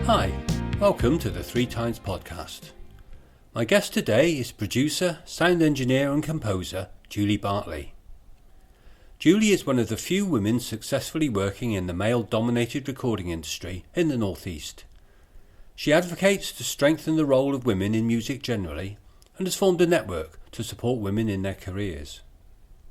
Hi, welcome to the Three Times Podcast. My guest today is producer, sound engineer and composer Julie Bartley. Julie is one of the few women successfully working in the male-dominated recording industry in the North East. She advocates to strengthen the role of women in music generally and has formed a network to support women in their careers.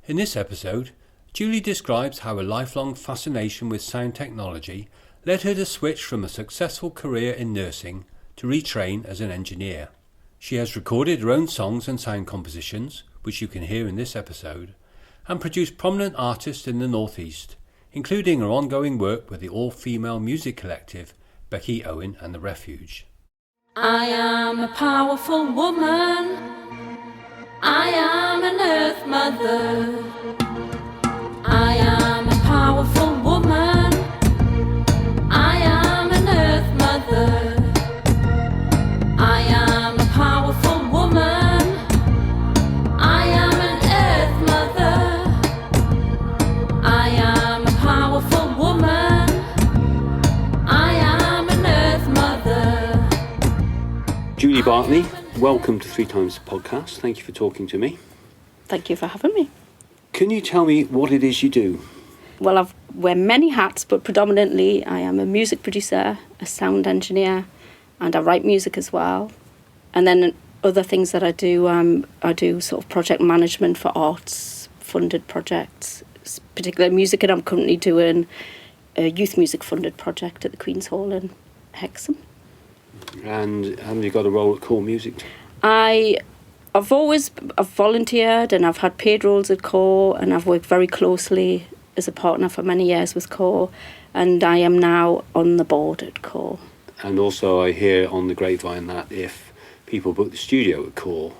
In this episode, Julie describes how a lifelong fascination with sound technology led her to switch from a successful career in nursing to retrain as an engineer. She has recorded her own songs and sound compositions, which you can hear in this episode, and produced prominent artists in the North East, including her ongoing work with the all-female music collective Beccy Owen and the Refuge. I am a powerful woman. I am an earth mother. I am a powerful woman. I am an earth mother. I am a powerful woman. I am an earth mother. I am a powerful woman. I am an earth mother. Julie Bartley, welcome to Three Times Podcast. Thank you for talking to me. Thank you for having me. Can you tell me what it is you do? Well, I wear many hats, but predominantly I am a music producer, a sound engineer, and I write music as well. And then other things that I do sort of project management for arts, funded projects, particular music, and I'm currently doing a youth music funded project at the Queen's Hall in Hexham. And have you got a role at Core Music? I've volunteered and I've had paid roles at Core, and I've worked very closely as a partner for many years with Core, and I am now on the board at Core. And also I hear on the grapevine that if people book the studio at Core,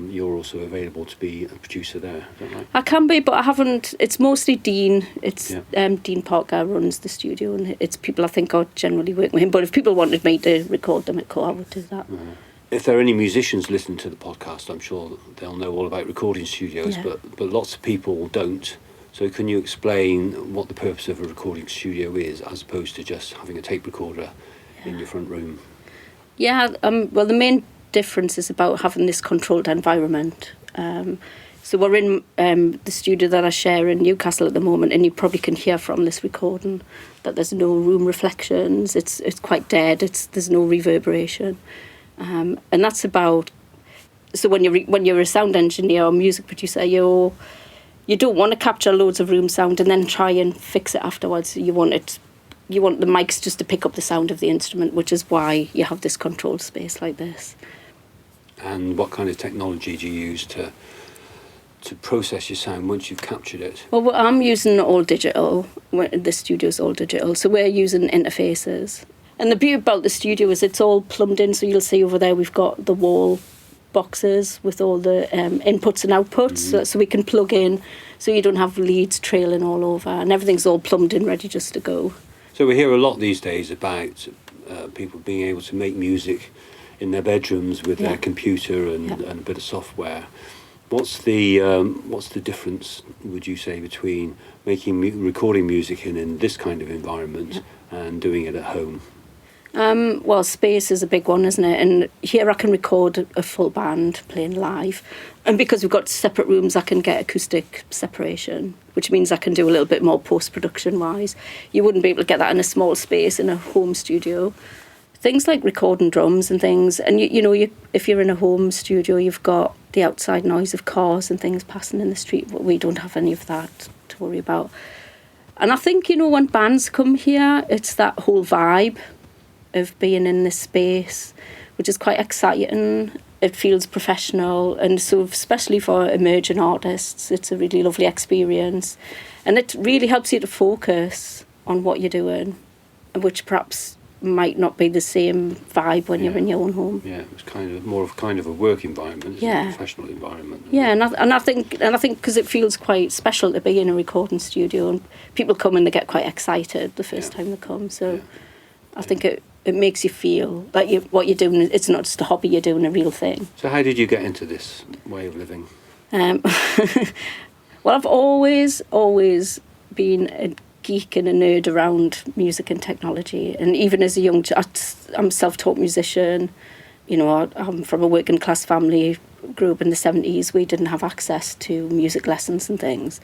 you're also available to be a producer there, is that right? I can be, but I haven't. It's mostly Dean. Dean Parker runs the studio, and it's people I think are generally working with him. But if people wanted me to record them at Core, I would do that. If there are any musicians listening to the podcast, I'm sure they'll know all about recording studios, but lots of people don't. So can you explain what the purpose of a recording studio is, as opposed to just having a tape recorder in your front room? Yeah, well, the main difference is about having this controlled environment. So we're in the studio that I share in Newcastle at the moment, and you probably can hear from this recording that there's no room reflections. It's quite dead. There's no reverberation, and that's about. So when you're a sound engineer or music producer, you don't want to capture loads of room sound and then try and fix it afterwards. You want the mics just to pick up the sound of the instrument, which is why you have this controlled space like this. And what kind of technology do you use to process your sound once you've captured it? Well, I'm using all digital. The studio's all digital, so we're using interfaces. And the beauty about the studio is it's all plumbed in, so you'll see over there we've got the wall boxes with all the inputs and outputs, so we can plug in, so you don't have leads trailing all over, and everything's all plumbed in, ready just to go. So we hear a lot these days about people being able to make music in their bedrooms with their computer and a bit of software. What's the difference, would you say, between recording music in this kind of environment and doing it at home? Well, space is a big one, isn't it? And here I can record a full band playing live. And because we've got separate rooms, I can get acoustic separation, which means I can do a little bit more post-production wise. You wouldn't be able to get that in a small space in a home studio. Things like recording drums and things. And, if you're in a home studio, you've got the outside noise of cars and things passing in the street. But we don't have any of that to worry about. And I think, when bands come here, it's that whole vibe of being in this space, which is quite exciting. It feels professional, and so especially for emerging artists, it's a really lovely experience, and it really helps you to focus on what you're doing, which perhaps might not be the same vibe when you're in your own home. Yeah, it's kind of more of a work environment, isn't it? A professional environment. Yeah, and I think because it feels quite special to be in a recording studio, and people come and they get quite excited the first time they come. So I think it it makes you feel like what you're doing, it's not just a hobby, you're doing a real thing. So how did you get into this way of living? Well, I've always been a geek and a nerd around music and technology. And even as a young child, I'm a self-taught musician. You know, I'm from a working class family, grew up in the 70s. We didn't have access to music lessons and things.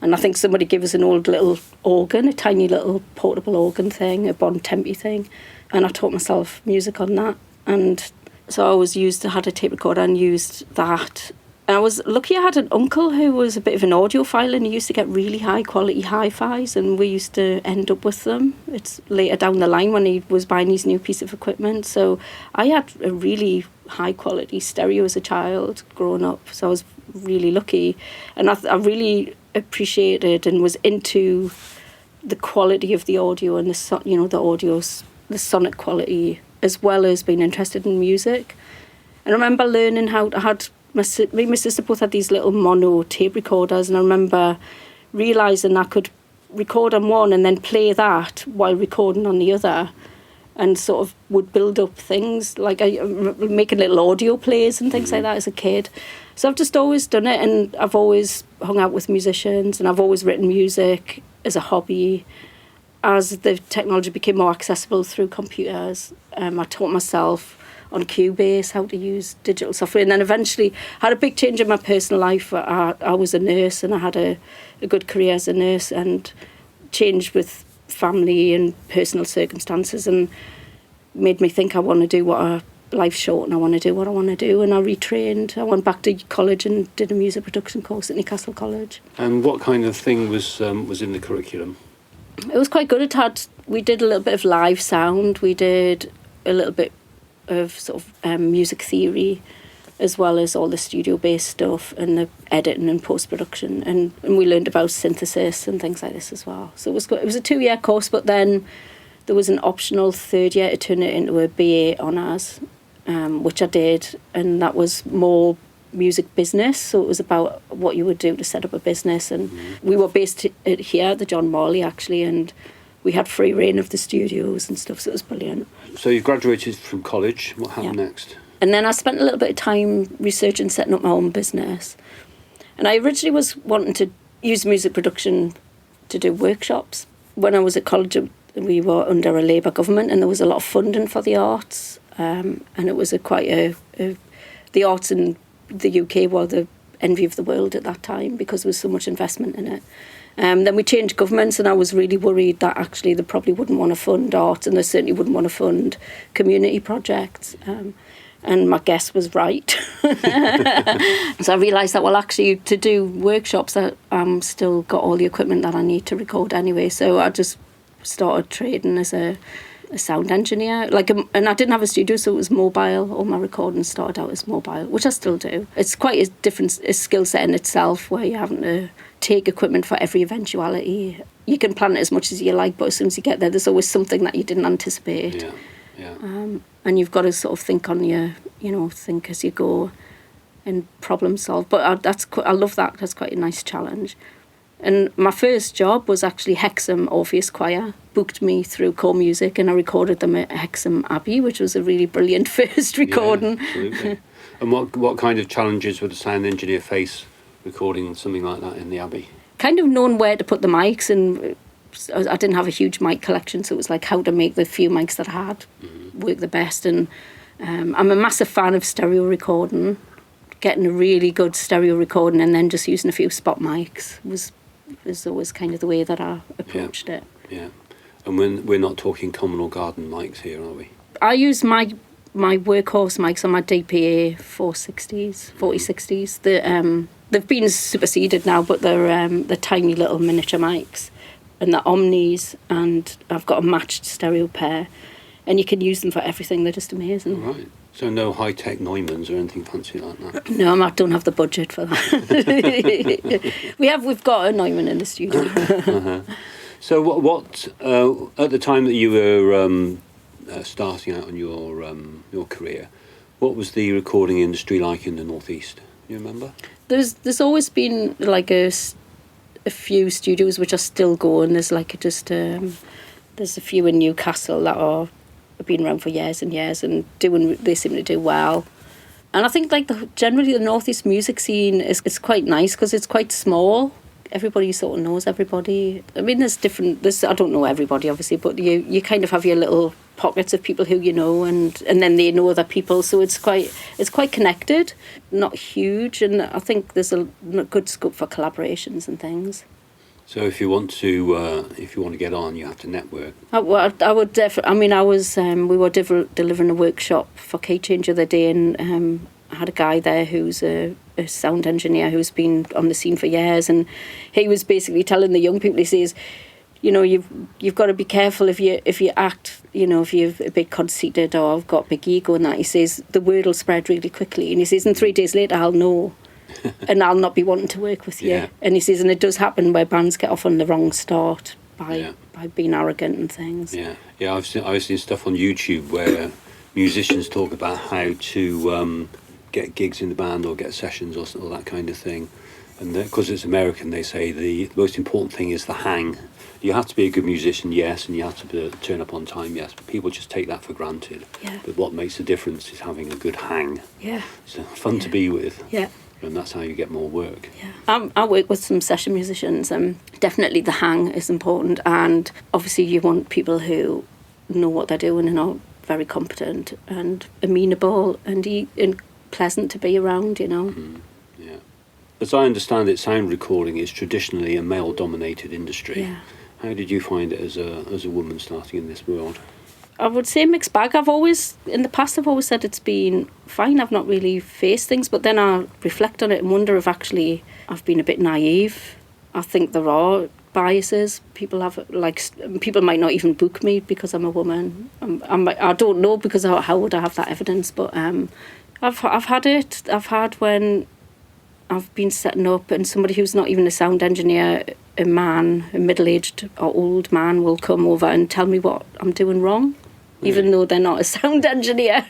And I think somebody gave us an old little organ, a tiny little portable organ thing, a Bon Tempi thing. And I taught myself music on that. And so I always had a tape recorder and used that. And I was lucky I had an uncle who was a bit of an audiophile, and he used to get really high quality hi-fis, and we used to end up with them. It's later down the line when he was buying his new piece of equipment. So I had a really high quality stereo as a child growing up. So I was really lucky. And I really appreciated and was into the quality of the audio and the sonic quality, as well as being interested in music. And I remember learning how I had me and my sister both had these little mono tape recorders, and I remember realising I could record on one and then play that while recording on the other, and sort of would build up things like making little audio plays and things like that as a kid. So I've just always done it, and I've always hung out with musicians, and I've always written music as a hobby. As the technology became more accessible through computers, I taught myself on Cubase how to use digital software, and then eventually had a big change in my personal life. I was a nurse, and I had a good career as a nurse, and changed with family and personal circumstances, and made me think I want to do life's short, and I want to do what I want to do. And I retrained. I went back to college and did a music production course at Newcastle College. And what kind of thing was in the curriculum? It was quite good. We did a little bit of live sound. We did a little bit of sort of music theory, as well as all the studio-based stuff and the editing and post-production. And we learned about synthesis and things like this as well. So it was good. It was a 2-year course, but then there was an optional third year to turn it into a BA honours, which I did. And that was more music business. So it was about what you would do to set up a business. And we were based here at the John Morley, actually, and we had free reign of the studios and stuff, so it was brilliant. So you graduated from college. What happened next? And then I spent a little bit of time researching setting up my own business. And I originally was wanting to use music production to do workshops. When I was at college, we were under a Labour government, and there was a lot of funding for the arts. And it was the arts in the UK were the envy of the world at that time, because there was so much investment in it. Then we changed governments, and I was really worried that actually they probably wouldn't want to fund art, and they certainly wouldn't want to fund community projects. And my guess was right. So I realised that, well, actually, to do workshops, I'm still got all the equipment that I need to record anyway. So I just started trading as a sound engineer. And I didn't have a studio, so it was mobile. All my recordings started out as mobile, which I still do. It's quite a different skill set in itself, where you're having to take equipment for every eventuality. You can plan it as much as you like, but as soon as you get there, there's always something that you didn't anticipate. Yeah. And you've got to sort of think think as you go and problem solve. But I love that. That's quite a nice challenge. And my first job was actually Hexham Orpheus Choir. Booked me through Core Music, and I recorded them at Hexham Abbey, which was a really brilliant first recording. Yeah, absolutely. And what kind of challenges would a sound engineer face recording something like that in the Abbey? Kind of knowing where to put the mics, and I didn't have a huge mic collection, so it was like how to make the few mics that I had work the best. And I'm a massive fan of stereo recording. Getting a really good stereo recording and then just using a few spot mics was always kind of the way that I approached it. Yeah. And we're not talking common or garden mics here, are we? I use my workhorse mics on my DPA 4060s. They've been superseded now, but they're tiny little miniature mics, and they're Omnis, and I've got a matched stereo pair, and you can use them for everything. They're just amazing. All right. So no high-tech Neumanns or anything fancy like that? No, I don't have the budget for that. We've got a Neumann in the studio. Uh-huh. So what at the time that you were starting out on your career, what was the recording industry like in the Northeast? Do you remember? There's always been like a few studios which are still going. There's like there's a few in Newcastle that are have been around for years and years and they seem to do well. And I think like generally the Northeast music scene is quite nice because it's quite small. Everybody sort of knows everybody. I mean, I don't know everybody obviously, but you kind of have your little pockets of people who you know, and then they know other people. So it's quite connected, not huge, and I think there's a good scope for collaborations and things. So if you want to get on, you have to network. I would definitely. I mean, we were delivering a workshop for Key Change the other day, and I had a guy there who's a sound engineer who's been on the scene for years, and he was basically telling the young people, he says, you know, you've got to be careful if you act, you know, if you're a bit conceited or have got big ego and that. He says the word will spread really quickly, and he says, and 3 days later I'll know, and I'll not be wanting to work with you. Yeah. And he says, and it does happen where bands get off on the wrong start by being arrogant and things. Yeah, I've seen stuff on YouTube where musicians talk about how to get gigs in the band or get sessions or that kind of thing, and because it's American, they say the most important thing is the hang. You have to be a good musician, yes, and you have to turn up on time, yes, but people just take that for granted. Yeah. But what makes the difference is having a good hang. Yeah. It's fun to be with. Yeah. And that's how you get more work. Yeah. I work with some session musicians, and definitely the hang is important, and obviously you want people who know what they're doing and are very competent and amenable and pleasant to be around, you know. Yeah. As I understand it, sound recording is traditionally a male-dominated industry. Yeah. How did you find it as a woman starting in this world? I would say mixed bag. In the past I've always said it's been fine. I've not really faced things, but then I reflect on it and wonder if actually I've been a bit naive. I think there are biases. People might not even book me because I'm a woman. I don't know, because how would I have that evidence? But I've had it. I've had when I've been setting up and somebody who's not even a sound engineer, a middle-aged or old man, will come over and tell me what I'm doing wrong. Even though they're not a sound engineer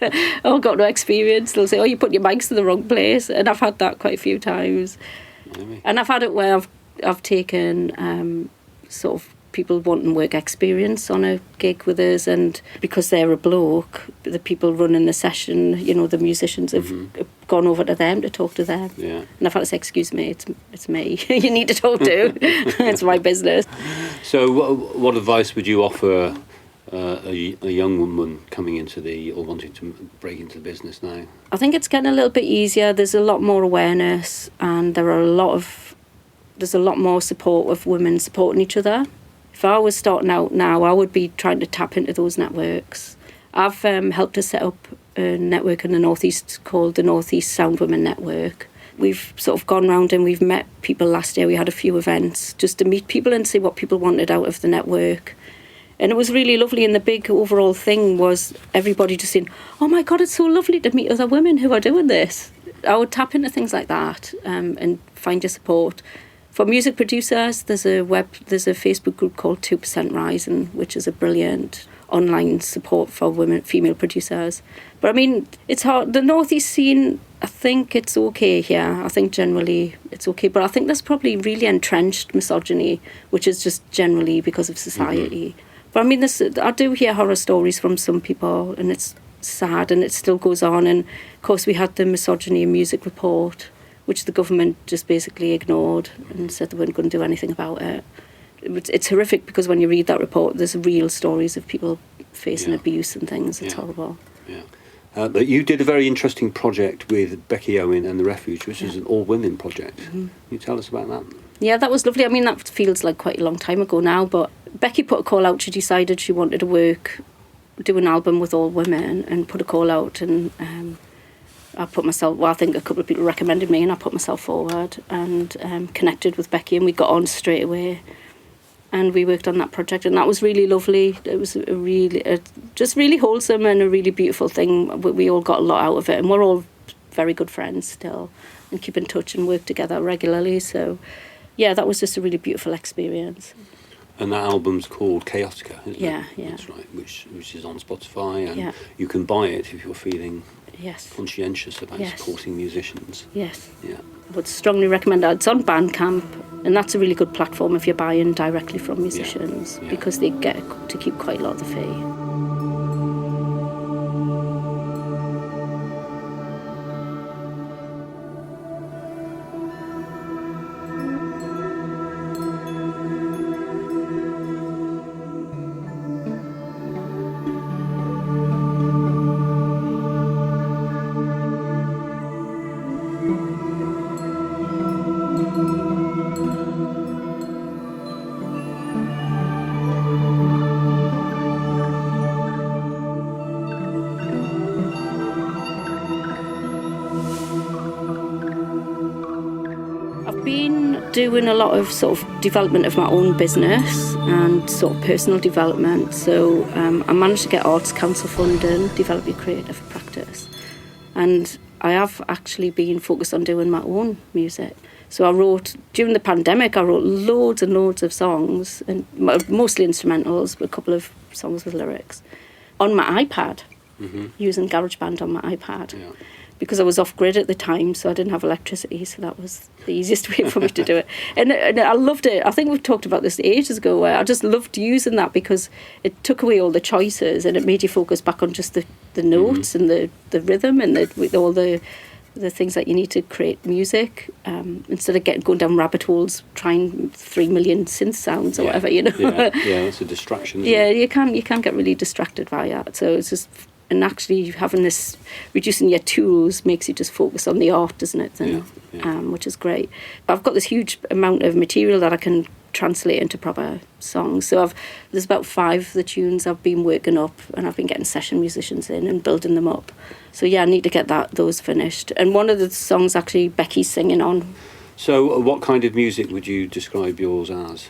or got no experience. They'll say, oh, you put your mics in the wrong place. And I've had that quite a few times. Really? And I've had it where I've taken sort of people wanting work experience on a gig with us, and because they're a bloke, the people running the session, you know, the musicians have gone over to them to talk to them. Yeah. And I've had to say, excuse me, it's me you need to talk to. It's my business. So what advice would you offer a young woman coming into or wanting to break into the business now? I think it's getting a little bit easier. There's a lot more awareness, and there's a lot more support of women supporting each other. If I was starting out now, I would be trying to tap into those networks. I've helped to set up a network in the Northeast called the Northeast Sound Women Network. We've sort of gone round and we've met people last year. We had a few events just to meet people and see what people wanted out of the network. And it was really lovely, and the big overall thing was everybody just saying, oh my God, it's so lovely to meet other women who are doing this. I would tap into things like that and find your support. For music producers, there's a Facebook group called 2% Rising, which is a brilliant online support for female producers. But I mean, it's hard. The Northeast scene, I think it's okay here. I think generally it's okay. But I think there's probably really entrenched misogyny, which is just generally because of society. Mm-hmm. But I mean, I do hear horror stories from some people, and it's sad, and it still goes on. And of course, we had the misogyny in music report, which the government just basically ignored and said they weren't going to do anything about it. It's horrific, because when you read that report, there's real stories of people facing abuse and things. It's horrible. Yeah. But you did a very interesting project with Beccy Owen and the Refuge, which is an all-women project. Mm-hmm. Can you tell us about that? Yeah, that was lovely. I mean, that feels like quite a long time ago now, but Beccy put a call out. She decided she wanted to do an album with all women, and put a call out, and I think a couple of people recommended me, and I put myself forward and connected with Beccy, and we got on straight away. And we worked on that project, and that was really lovely. It was just really wholesome and a really beautiful thing. We all got a lot out of it, and we're all very good friends still, and keep in touch and work together regularly. So, yeah, that was just a really beautiful experience. And that album's called Chaotica, isn't it? Yeah. That's right, which is on Spotify, and you can buy it if you're feeling conscientious about supporting musicians. Yes. Yeah. I would strongly recommend that. It's on Bandcamp, and that's a really good platform if you're buying directly from musicians, because they get to keep quite a lot of the fee. doing a lot of sort of development of my own business and sort of personal development. So I managed to get Arts Council funding, develop your creative practice. And I have actually been focused on doing my own music. So during the pandemic, I wrote loads and loads of songs, and mostly instrumentals, but a couple of songs with lyrics, on my iPad, using GarageBand on my iPad. Yeah. Because I was off-grid at the time, so I didn't have electricity, so that was the easiest way for me to do it. And I loved it. I think we've talked about this ages ago, where I just loved using that because it took away all the choices and it made you focus back on just the notes and the rhythm and all the things that you need to create music, instead of going down rabbit holes trying 3 million synth sounds or whatever, you know. Yeah, it's a distraction, isn't it? you can get really distracted by that. So it's just... And actually having this, reducing your tools makes you just focus on the art, doesn't it? And, which is great. I've got this huge amount of material that I can translate into proper songs. So there's about 5 of the tunes I've been working up, and I've been getting session musicians in and building them up. So I need to get those finished. And one of the songs actually Beccy's singing on. So what kind of music would you describe yours as?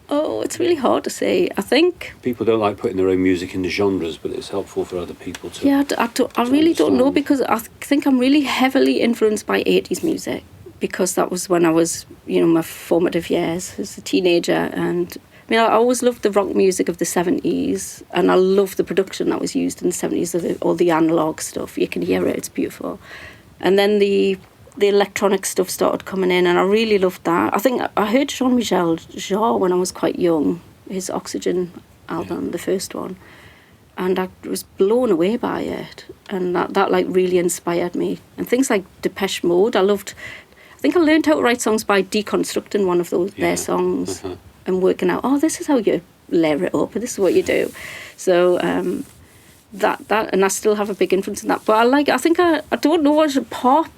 Oh, it's really hard to say. I think people don't like putting their own music into genres, but it's helpful for other people to. Yeah, I really don't know, because I think I'm really heavily influenced by 80s music, because that was when I was, my formative years as a teenager. And I always loved the rock music of the 70s, and I love the production that was used in the 70s, all the analogue stuff. You can hear it; it's beautiful. And then the electronic stuff started coming in, and I really loved that. I think I heard Jean-Michel Jarre when I was quite young, his Oxygen album, the first one, and I was blown away by it, and that like really inspired me. And things like Depeche Mode, I think I learned how to write songs by deconstructing one of their songs and working out, this is how you layer it up, and this is what you do. So that and I still have a big influence in that. But I think I don't know what pop,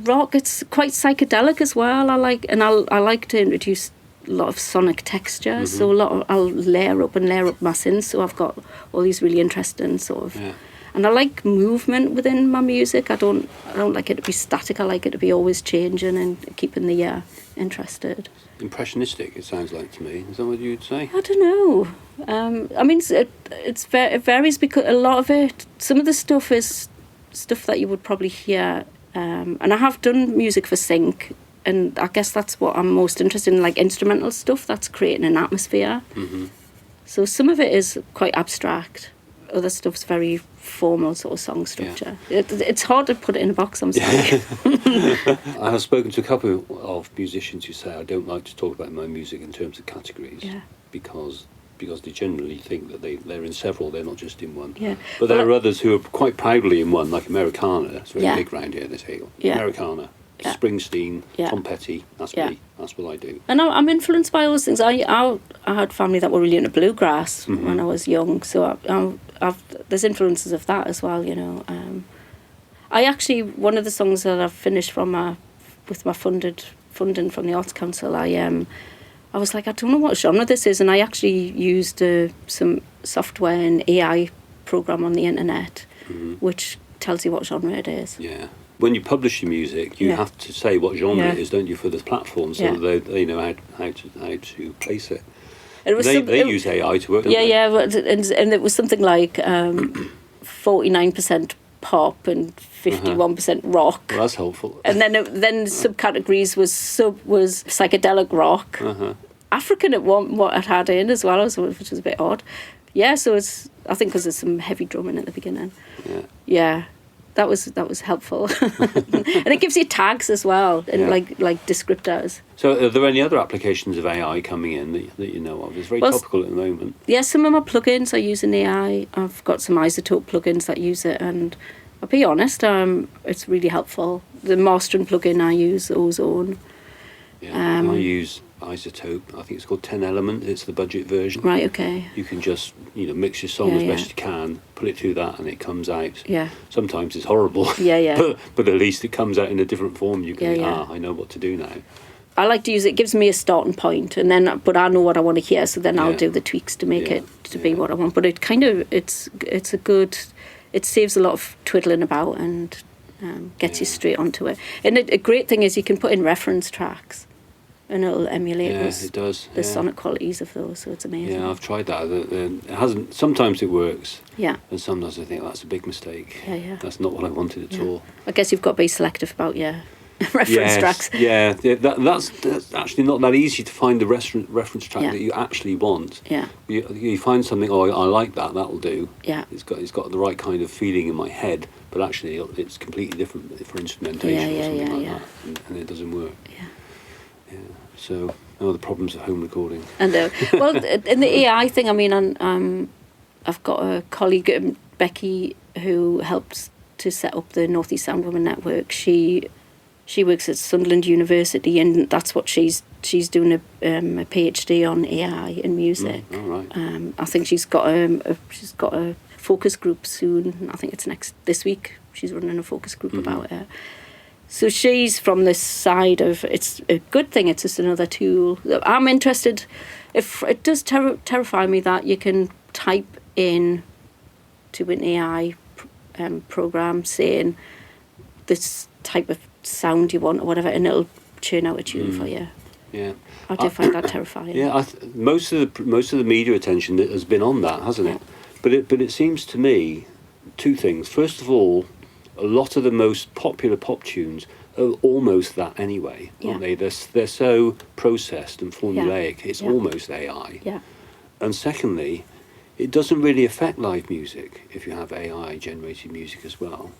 rock, it's quite psychedelic as well. I like to introduce a lot of sonic texture, so I'll layer up my synths, so I've got all these really interesting sort of and I like movement within my music. I don't like it to be static. I like it to be always changing and keeping the ear interested. Impressionistic, it sounds like to me. Is that what you'd say? I don't know. It varies, because a lot of it, some of the stuff is stuff that you would probably hear. And I have done music for sync, and I guess that's what I'm most interested in, like instrumental stuff that's creating an atmosphere. So some of it is quite abstract. Other stuff's very formal sort of song structure. It's hard to put it in a box, I'm sorry. I have spoken to a couple of musicians who say I don't like to talk about my music in terms of categories, because they generally think that they're in several, they're not just in one. But there are others who are quite proudly in one, like Americana. It's very big round here, they say. Americana, Springsteen, Tom Petty, that's me, that's what I do. And I'm influenced by all those things. I had family that were really into bluegrass when I was young, so there's influences of that as well, I actually, one of the songs that I've finished with my funding from the Arts Council, I was like, I don't know what genre this is, and I actually used some software and AI program on the internet, which tells you what genre it is. Yeah. When you publish your music, you have to say what genre it is, don't you, for the platform, so that they know how to place it. They use AI to work. And it was something like 49% pop and 51% rock. Well, that's helpful. And then subcategories was psychedelic rock. African at what it had in as well, which was a bit odd. Yeah, so I think because there's some heavy drumming at the beginning. Yeah. That was helpful. And it gives you tags as well, and like descriptors. So are there any other applications of AI coming in that you know of? It's very topical at the moment. Yeah, some of my plugins I use in AI. I've got some isotope plugins that use it, and I'll be honest, it's really helpful. The mastering plugin I use, Ozone. Yeah, I use isotope. I think it's called 10 Element. It's the budget version. Right, okay. You can just mix your song as best you can, put it through that, and it comes out. Yeah. Sometimes it's horrible. Yeah. but at least it comes out in a different form. You can I know what to do now. I like to use it. It gives me a starting point, and then but I know what I want to hear, so then I'll do the tweaks to make it to be what I want. But it kind of it's a good. It saves a lot of twiddling about and gets you straight onto it. And a great thing is you can put in reference tracks. and it'll emulate it does. the sonic qualities of those. So it's amazing. Yeah, I've tried that. It hasn't. Sometimes it works. Yeah. And sometimes I think that's a big mistake. Yeah. That's not what I wanted at all. I guess you've got to be selective about your reference tracks. Yeah, that's actually not that easy to find the reference track that you actually want. Yeah. You find something, I like that, that'll do. Yeah. It's got the right kind of feeling in my head, but actually it's completely different for instrumentation or something like that, and it doesn't work. Yeah. So, the problems of home recording. And well, in the AI thing, I mean, I've got a colleague, Beccy, who helped to set up the North East Sound Women Network. She works at Sunderland University, and that's what she's doing a PhD on AI in music. All right. I think she's got a focus group soon. I think it's this week. She's running a focus group about it. So she's from this side of, it's a good thing, it's just another tool. I'm interested, if it does terrify me that you can type in to an AI program saying this type of sound you want or whatever, and it'll churn out a tune for you. Yeah. I do find that terrifying. Yeah, most of the media attention has been on that, hasn't it? But it seems to me two things. First of all, a lot of the most popular pop tunes are almost that anyway, aren't they? They're so processed and formulaic, it's almost AI. Yeah. And secondly, it doesn't really affect live music if you have AI generated music as well,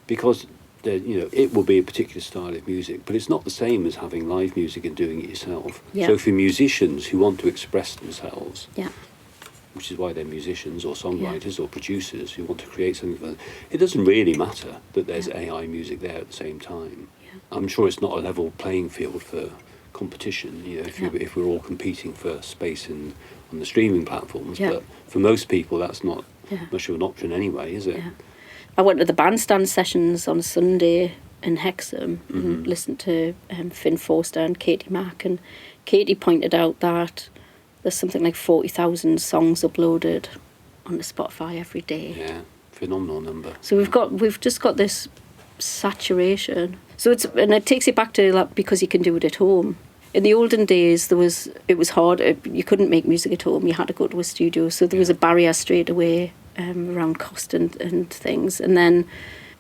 because it will be a particular style of music, but it's not the same as having live music and doing it yourself. Yeah. So for musicians who want to express themselves, Yeah. which is why they're musicians or songwriters or producers who want to create something, it doesn't really matter that there's AI music there at the same time. Yeah. I'm sure it's not a level playing field for competition, if we're all competing for space on the streaming platforms, but for most people that's not much of an option anyway, is it? Yeah. I went to the bandstand sessions on Sunday in Hexham and listened to Finn Forster and Katie Mack, and Katie pointed out that there's something like 40,000 songs uploaded onto Spotify every day. Yeah, phenomenal number. So we've just got this saturation. So it takes you back to like, because you can do it at home. In the olden days, it was hard. You couldn't make music at home. You had to go to a studio. So there was a barrier straight away around cost and things. And then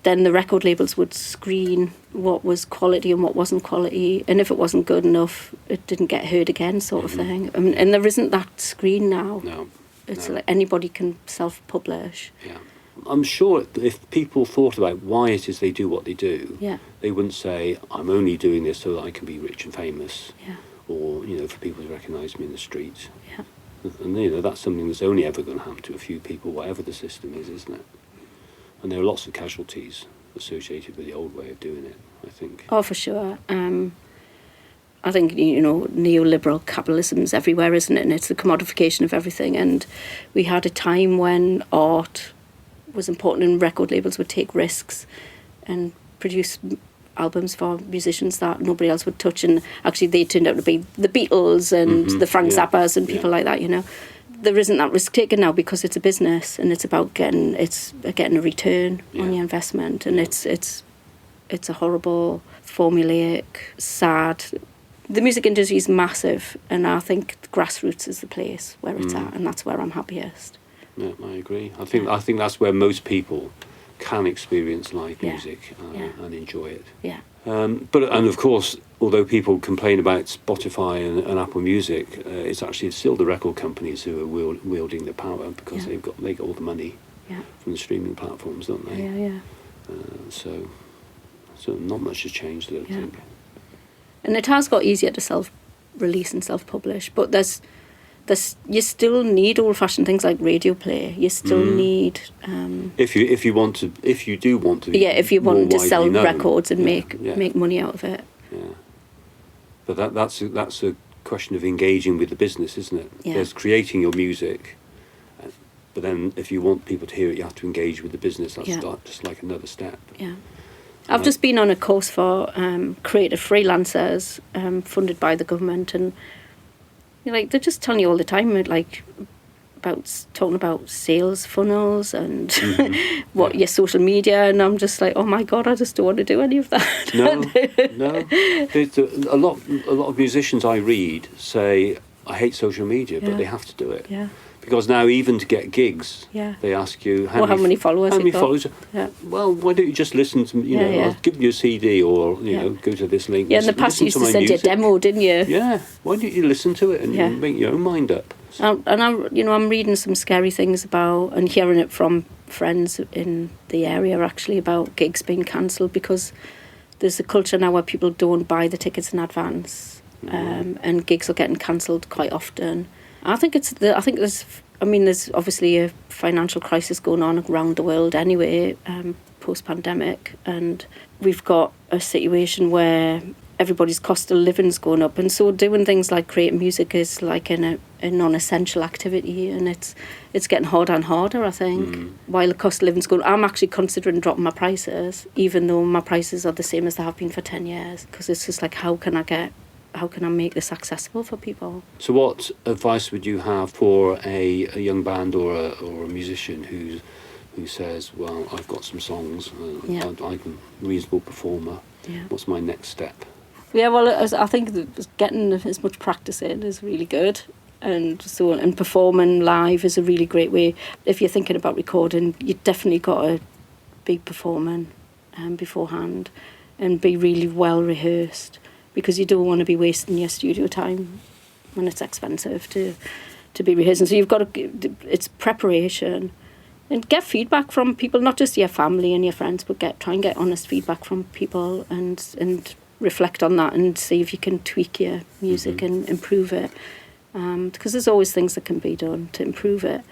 the record labels would screen what was quality and what wasn't quality. And if it wasn't good enough, it didn't get heard again, sort of thing. I mean, and there isn't that screen now. No. It's like anybody can self-publish. Yeah. I'm sure if people thought about why it is they do what they do, they wouldn't say, I'm only doing this so that I can be rich and famous, or, for people to recognise me in the streets. Yeah. And, that's something that's only ever going to happen to a few people, whatever the system is, isn't it? And there are lots of casualties associated with the old way of doing it, I think. Oh, for sure. I think, neoliberal capitalism's everywhere, isn't it? And it's the commodification of everything. And we had a time when art was important and record labels would take risks and produce albums for musicians that nobody else would touch, and actually they turned out to be the Beatles and the Frank Zappas and people like that. There isn't that risk taken now because it's a business and it's about getting a return on your investment, and it's a horrible, formulaic, sad. The music industry is massive, and I think the grassroots is the place where it's at, and that's where I'm happiest. Yeah, I agree. I think that's where most people can experience live music and enjoy it. Yeah. But of course, although people complain about Spotify and Apple Music, it's actually still the record companies who are wielding the power because they get all the money from the streaming platforms, don't they? Yeah. So not much has changed, I don't think. And it has got easier to self-release and self-publish, but you still need old-fashioned things like radio play. You still need if you do want to if you want to sell known, records and make money out of it. Yeah, but that's a question of engaging with the business, isn't it? Yeah. There's creating your music, but then if you want people to hear it, you have to engage with the business. That's just like another step. Yeah. I've just been on a course for creative freelancers funded by the government, and they're just telling you all the time, like, talking about sales funnels and Mm-hmm. your social media, and I'm just like, oh my God, I just don't want to do any of that. No. There's a lot of musicians I read say, I hate social media, but they have to do it. Yeah. Because now even to get gigs, Yeah. they ask you How many followers How many you've got. followers? Yeah. Well, why don't you just listen to I'll give you a CD or go to this link. Yeah, in the past you used to send you a demo, didn't you? Yeah. Why don't you listen to it and make your own mind up? And I'm reading some scary things about and hearing it from friends in the area actually about gigs being cancelled because there's a culture now where people don't buy the tickets in advance, and gigs are getting cancelled quite often. I think there's obviously a financial crisis going on around the world anyway, post-pandemic, and we've got a situation where everybody's cost of living's going up, and so doing things like creating music is like a non-essential activity, and it's getting harder and harder, I think. While the cost of living's going, I'm actually considering dropping my prices, even though my prices are the same as they have been for 10 years, because it's just like, how can I make this accessible for people? So what advice would you have for a young band or a musician who says, well, I've got some songs, I'm a reasonable performer, what's my next step? Yeah, well, I think that getting as much practice in is really good. And performing live is a really great way. If you're thinking about recording, you definitely got to be performing beforehand and be really well rehearsed, because you don't want to be wasting your studio time when it's expensive to be rehearsing. So you've got to, it's preparation, and get feedback from people, not just your family and your friends, but try and get honest feedback from people and reflect on that and see if you can tweak your music and improve it. Because there's always things that can be done to improve it.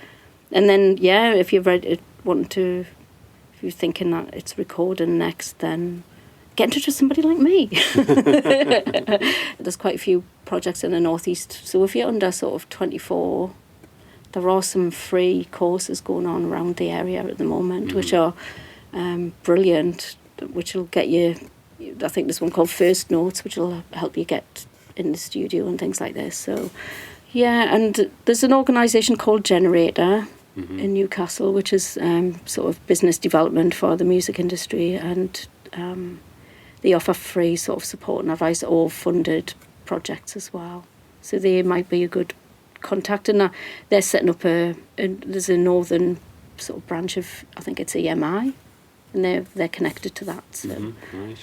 And then, if you're if you're thinking that it's recording next, then get in touch with somebody like me. There's quite a few projects in the Northeast. So if you're under sort of 24, there are some free courses going on around the area at the moment, which are brilliant, which will get you, I think there's one called First Notes, which will help you get in the studio and things like this. So, and there's an organisation called Generator in Newcastle, which is sort of business development for the music industry, and they offer free sort of support and advice or funded projects as well. So they might be a good contact, and they're setting up there's a northern sort of branch of, I think it's EMI, and they're connected to that. So Right.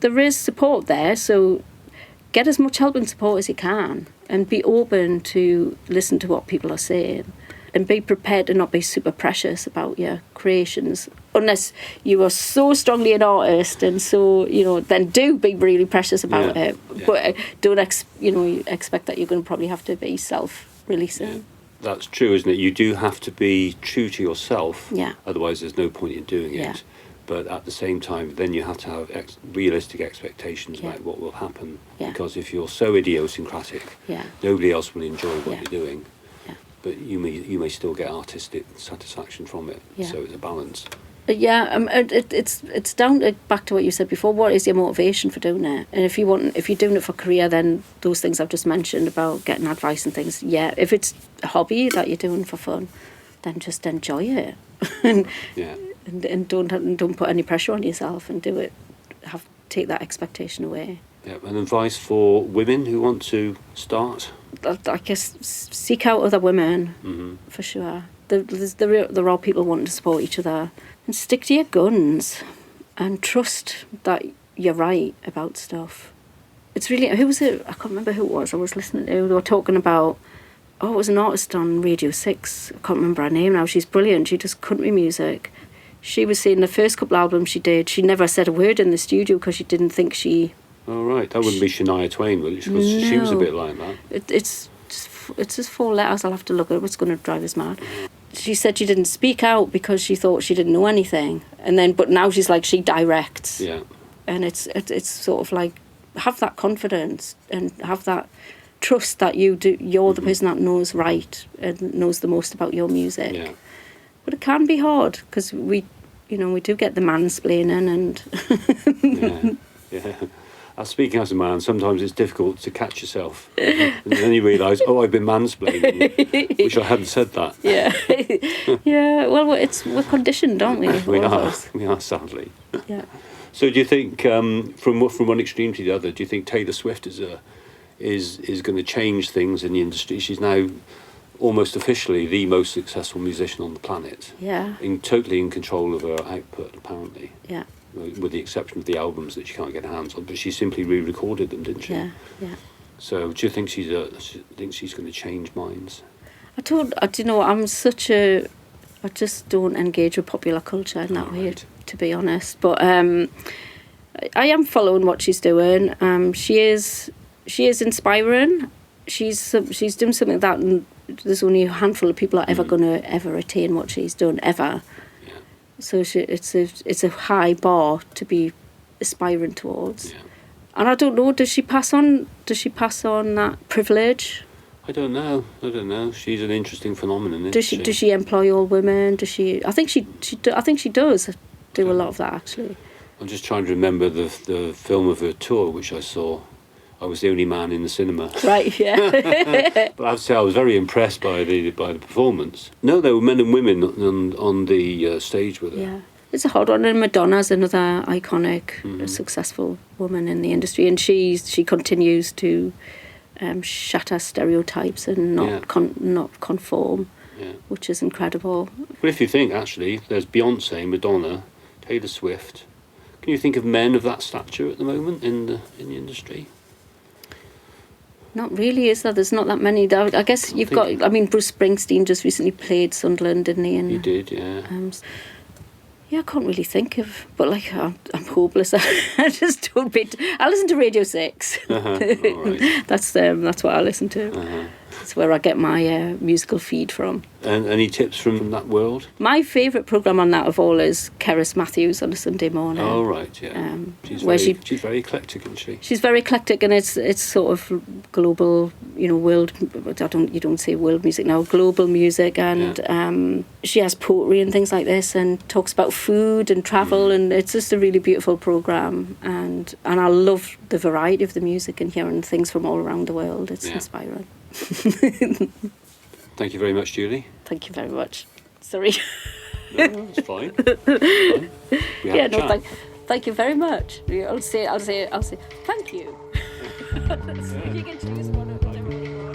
there is support there. So get as much help and support as you can, and be open to listen to what people are saying, and be prepared to not be super precious about your creations, unless you are so strongly an artist, and so then do be really precious about it. But don't expect that you're going to probably have to be self-releasing. Yeah. That's true, isn't it? You do have to be true to yourself. Yeah. Otherwise, there's no point in doing it. Yeah. But at the same time, then you have to have realistic expectations about what will happen. Yeah. Because if you're so idiosyncratic, nobody else will enjoy what you're doing. Yeah. But you may still get artistic satisfaction from it. Yeah. So it's a balance. It's down back to what you said before. What is your motivation for doing it? And if you're doing it for career, then those things I've just mentioned about getting advice and things. Yeah, if it's a hobby that you're doing for fun, then just enjoy it, and don't put any pressure on yourself, and do it. Take that expectation away. Yeah, and advice for women who want to start? I guess seek out other women for sure. There are people wanting to support each other, and stick to your guns and trust that you're right about stuff. It's really, who was it? I can't remember who it was I was listening to. They were talking about, it was an artist on Radio 6. I can't remember her name now. She's brilliant. She does country music. She was saying the first couple albums she did, she never said a word in the studio because she didn't think she... Oh, right. That wouldn't be Shania Twain, would it? Because she was a bit like that. It's just 4 letters. I'll have to look at what's going to drive us mad. She said she didn't speak out because she thought she didn't know anything, but now she's like, she directs. Yeah. And it's sort of like, have that confidence and have that trust that you're the person that knows right and knows the most about your music. Yeah. But it can be hard because we do get the mansplaining and Yeah. speaking as a man, sometimes it's difficult to catch yourself. And then you realise, I've been mansplaining, which I hadn't said that. Yeah. Yeah, well, we're conditioned, aren't we? We are, sadly. Yeah. So do you think, from one extreme to the other, do you think Taylor Swift is going to change things in the industry? She's now almost officially the most successful musician on the planet. Yeah. Totally in control of her output, apparently. Yeah. With the exception of the albums that she can't get her hands on, but she simply re-recorded them, didn't she? Yeah. So do you think she's going to change minds? Do you know, I just don't engage with popular culture in that way, to be honest. But I am following what she's doing. She is inspiring. She's doing something that there's only a handful of people are ever going to ever attain what she's done ever. Yeah. So it's a high bar to be aspiring towards. Yeah. And I don't know, does she pass on that privilege? I don't know. She's an interesting phenomenon, Does she employ all women? Does she? I think she does do a lot of that, actually. I'm just trying to remember the film of her tour, which I saw. I was the only man in the cinema. Right, yeah. But I have to say I was very impressed by the performance. No, there were men and women on the stage with her. Yeah. It's a hard one, and Madonna's another iconic, successful woman in the industry, and she continues to shatter stereotypes and not conform, which is incredible. But if you think, actually, there's Beyonce, Madonna, Taylor Swift. Can you think of men of that stature at the moment in the industry? Not really, is there? There's not that many. I guess you've got. I mean, Bruce Springsteen just recently played Sunderland, didn't he? And he did, yeah. Yeah, I can't really think of. But like, I'm hopeless. I just don't. I listen to Radio 6. Right. That's what I listen to. That's where I get my musical feed from. And any tips from that world? My favourite programme on that of all is Cerys Matthews on a Sunday morning. Oh, right, yeah. She's very eclectic, isn't she? She's very eclectic, and it's sort of global, world. You don't say world music now, global music, and she has poetry and things like this, and talks about food and travel, and it's just a really beautiful programme, and I love the variety of the music and hearing things from all around the world. It's inspiring. Thank you very much, Julie. Thank you very much. Sorry. No, it's fine. Thank you very much. I'll say thank you. You can choose one of whatever you want.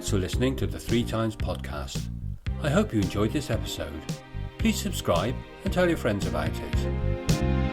Thanks for listening to the 3 Times podcast. I hope you enjoyed this episode. Please subscribe and tell your friends about it.